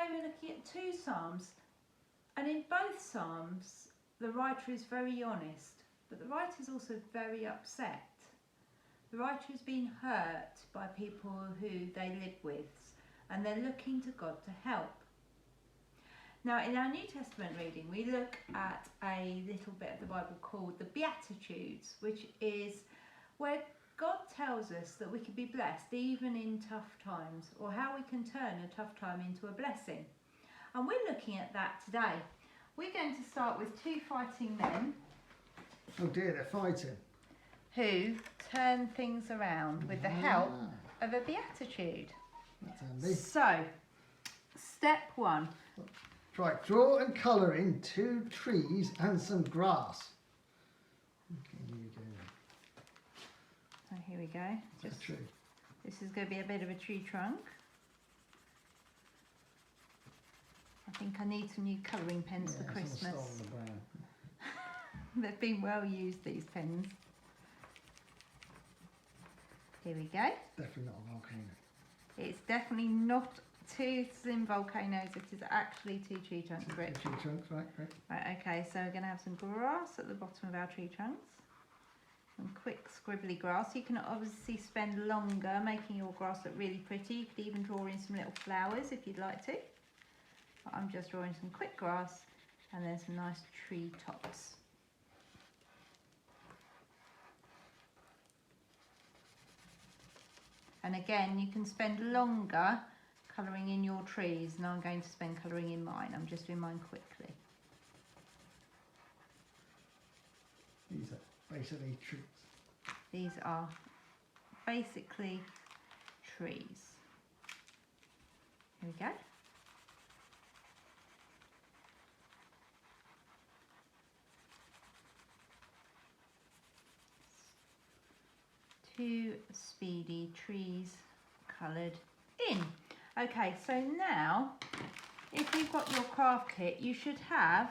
today we're looking at 2 psalms, and in both psalms the writer is very honest, but the writer is also very upset. The writer has been hurt by people who they live with, and they're looking to God to help. Now, in our New Testament reading, we look at a little bit of the Bible called the beatitudes, which is where God tells us that we can be blessed even in tough times, or how we can turn a tough time into a blessing. And we're looking at that today. We're going to start with 2 fighting men. Oh dear, they're fighting. Who turn things around with the help of a beatitude. That's handy. So, step 1. Right, draw and colour in 2 trees and some grass. Okay, here you go. So here we go. That's a tree. This is going to be a bit of a tree trunk. I think I need some new colouring pens for Christmas. The brown. They've been well used, these pens. Here we go. Definitely not a volcano. It's definitely not 2 thin volcanoes, it is actually 2 tree trunks. 2 tree trunks, right. Right, okay, so we're going to have some grass at the bottom of our tree trunks. Some quick scribbly grass. You can obviously spend longer making your grass look really pretty. You could even draw in some little flowers if you'd like to. But I'm just drawing some quick grass and then some nice tree tops. And again, you can spend longer colouring in your trees, and I'm going to spend colouring in mine. I'm just doing mine quickly. These are basically trees. These are basically trees. Here we go. Two speedy trees coloured in. Okay, so now if you've got your craft kit, you should have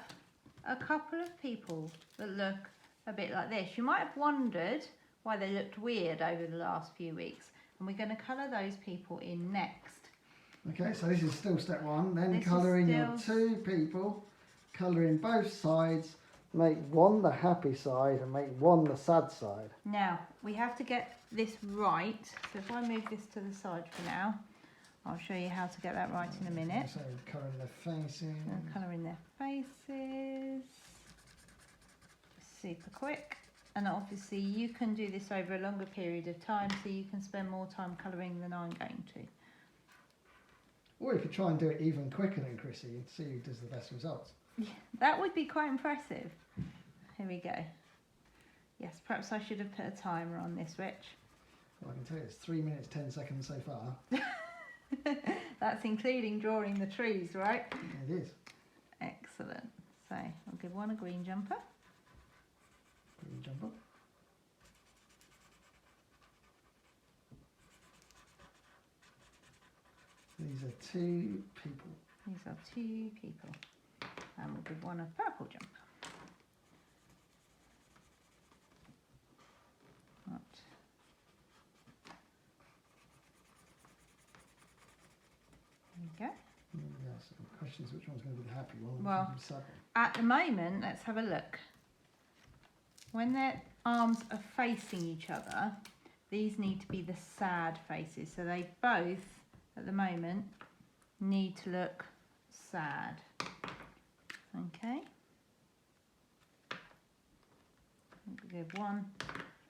a couple of people that look a bit like this. You might have wondered why they looked weird over the last few weeks, and we're going to colour those people in next. Okay, so this is still step 1. Then colour in your 2 people, colour in both sides, make one the happy side and make one the sad side. Now, we have to get this right, so if I move this to the side for now, I'll show you how to get that right in a minute. So colour in their faces. Colour in their faces. Super quick. And obviously you can do this over a longer period of time, so you can spend more time colouring than I'm going to. Or you could try and do it even quicker than Chrissy and see who does the best results. Yeah, that would be quite impressive. Here we go. Yes, perhaps I should have put a timer on this, Rich. Well, I can tell you it's 3 minutes 10 seconds so far. That's including drawing the trees, right? Yeah, it is. Excellent. So I'll give one a green jumper. Green jumper. These are 2 people. These are 2 people. And we'll give one a purple jumper. Right. There we go. Yes, the question is which one's going to be the happy one? Well, at the moment, let's have a look. When their arms are facing each other, these need to be the sad faces. So they both, at the moment, need to look sad. Okay. We'll give one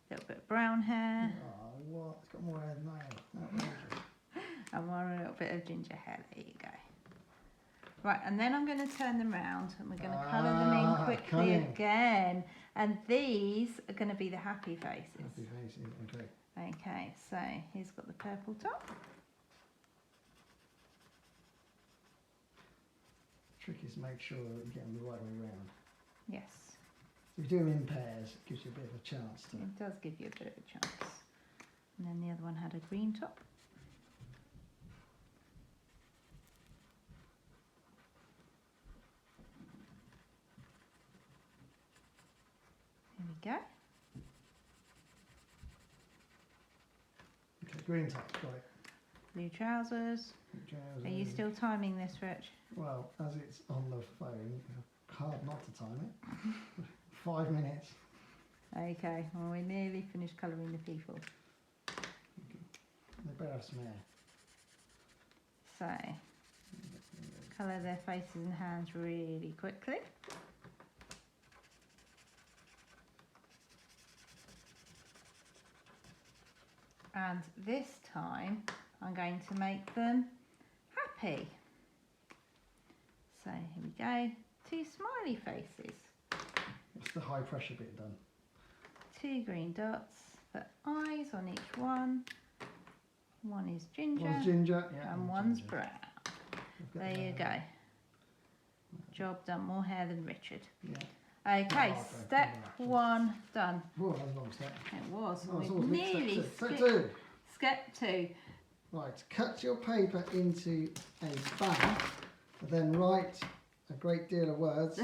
little bit of brown hair. Oh, what? It's got more hair than I have. And one a little bit of ginger hair. There you go. Right, and then I'm going to turn them round and we're going to colour them in quickly again. And these are going to be the happy faces. Happy faces, okay. Okay, so here's got the purple top. Trick is make sure that you get them the right way round. Yes. If you do them in pairs, it gives you a bit of a chance to... It does give you a bit of a chance. And then the other one had a green top. There we go. Okay, green top, got it. Blue trousers. Are you still timing this, Rich? Well, as it's on the phone, it's hard not to time it. 5 minutes. Okay, well we're nearly finished colouring the people. They better have some hair. So, colour their faces and hands really quickly. And this time I'm going to make them happy. So here we go, 2 smiley faces. What's the high pressure bit done? 2 green dots, put eyes on each one. One is ginger, One's ginger, yeah, and one's ginger. brown. There you go. Job done, more hair than Richard. Yeah. Okay, step 1 done. Oh, that was a long step. It was, Oh, we've nearly step 2. Step 2. Right, cut your paper into a banner, then write a great deal of words,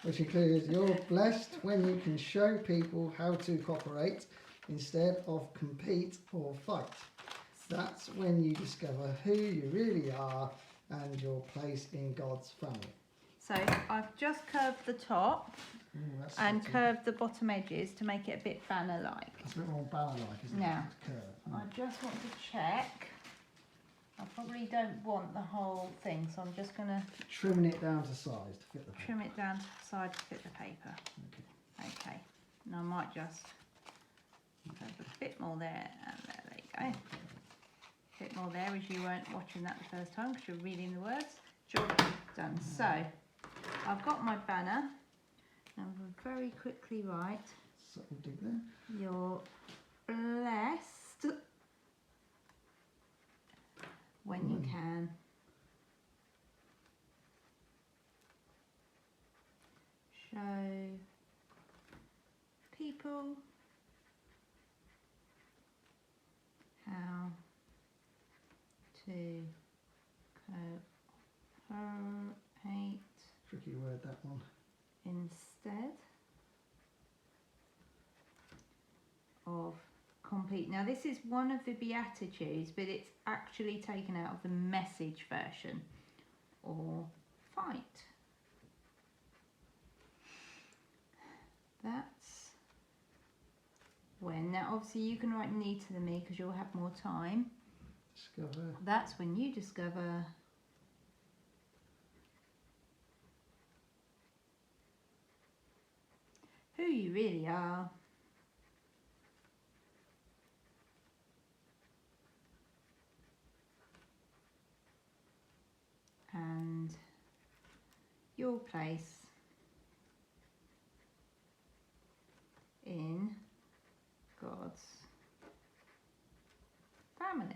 which includes you're blessed when you can show people how to cooperate instead of compete or fight. That's when you discover who you really are and your place in God's family. So I've just curved the top and curved the bottom edges to make it a bit banner-like. It's a bit more banner-like, isn't it? Now, It's curved. I just want to check. I probably don't want the whole thing, so I'm just going to Trimming it down to size to fit the paper. trim it down to the side to fit the paper. Okay, and I might just curve a bit more there, and there you go. A bit more there as you weren't watching that the first time because you're reading the words. Job done. So I've got my banner. I'm going to very quickly write. So we'll do there. You're blessed when you can show people how to cooperate Tricky word, that one. instead of compete. Now this is one of the beatitudes, but it's actually taken out of the Message version, or fight. That's when, now obviously you can write neater than me because you'll have more time. Discover. That's when you discover who you really are and your place in God's family.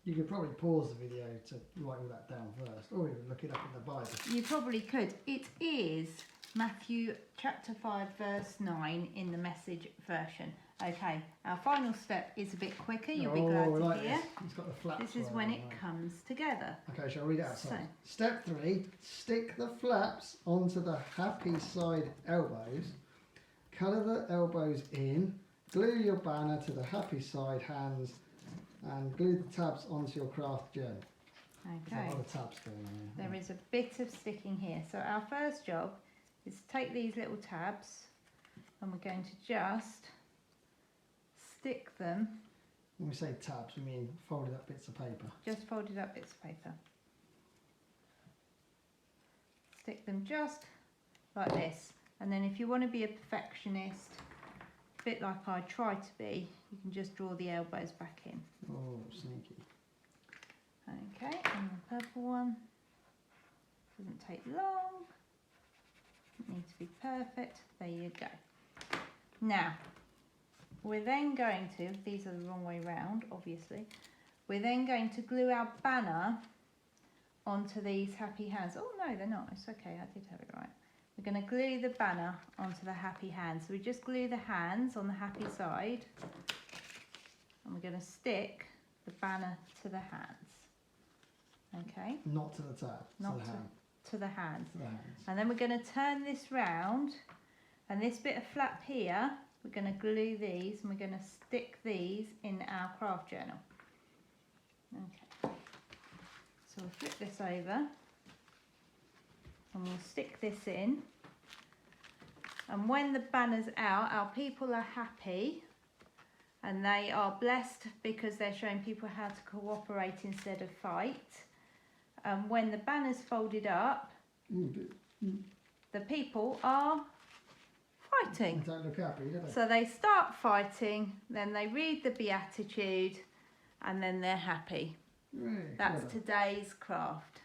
You could probably pause the video to write all that down first, or even look it up in the Bible. You probably could. It is Matthew chapter 5 verse 9 in the Message version. Okay, our final step is a bit quicker, you'll be glad to hear. It's got the flaps. This is when it comes together. Okay, shall I read it outside? So, Step 3, stick the flaps onto the happy side elbows. Colour the elbows in, glue your banner to the happy side hands, and glue the tabs onto your craft journal. okay, There's a lot of tabs going on here. there is a bit of sticking here. So our first job is to take these little tabs and we're going to just stick them, When we say tabs, we mean folded up bits of paper. just folded up bits of paper. Stick them just like this. And then if you want to be a perfectionist, a bit like I try to be, you can just draw the elbows back in. Oh, sneaky. Okay, and the purple one doesn't take long. It needs to be perfect. There you go. Now, we're then going to, these are the wrong way round, obviously. We're then going to glue our banner onto these happy hands. Oh no, they're not. It's okay, I did have it right. We're going to glue the banner onto the happy hands. So we just glue the hands on the happy side, and we're going to stick the banner to the hands. Okay? Not to the tab, Not to the hand. to the hands. To the hands. And then we're going to turn this round, and this bit of flap here, we're going to glue these, and we're going to stick these in our craft journal. Okay. So we'll flip this over and we'll stick this in. And when the banner's out, our people are happy and they are blessed because they're showing people how to cooperate instead of fight. When the banner's folded up, the people are fighting. They don't look happy, do they? So they start fighting, then they read the beatitude, and then they're happy. Really That's clever. today's craft.